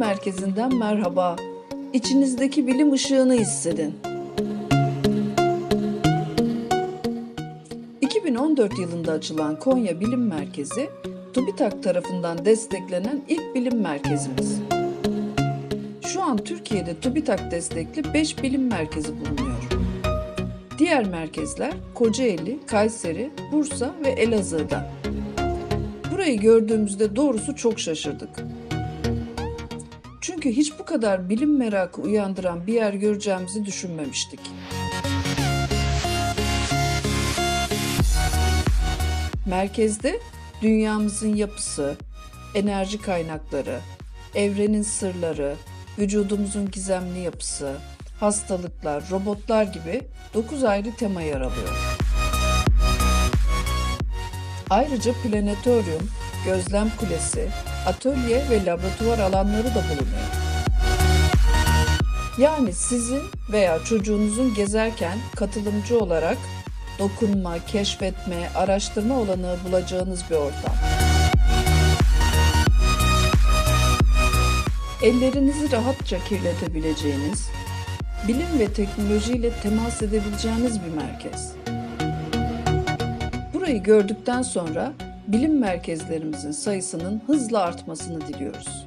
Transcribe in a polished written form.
Merkezi'nden merhaba. İçinizdeki bilim ışığını hissedin. 2014 yılında açılan Konya Bilim Merkezi, TÜBİTAK tarafından desteklenen ilk bilim merkezimiz. Şu an Türkiye'de TÜBİTAK destekli 5 bilim merkezi bulunuyor. Diğer merkezler Kocaeli, Kayseri, Bursa ve Elazığ'da. Burayı gördüğümüzde doğrusu çok şaşırdık. Çünkü hiç bu kadar bilim merakı uyandıran bir yer göreceğimizi düşünmemiştik. Merkezde dünyamızın yapısı, enerji kaynakları, evrenin sırları, vücudumuzun gizemli yapısı, hastalıklar, robotlar gibi 9 ayrı tema yer alıyor. Ayrıca planetoryum, gözlem kulesi, atölye ve laboratuvar alanları da bulunuyor. Yani sizin veya çocuğunuzun gezerken katılımcı olarak dokunma, keşfetme, araştırma olanağı bulacağınız bir ortam. Ellerinizi rahatça kirletebileceğiniz, bilim ve teknolojiyle temas edebileceğiniz bir merkez. Burayı gördükten sonra bilim merkezlerimizin sayısının hızla artmasını diliyoruz.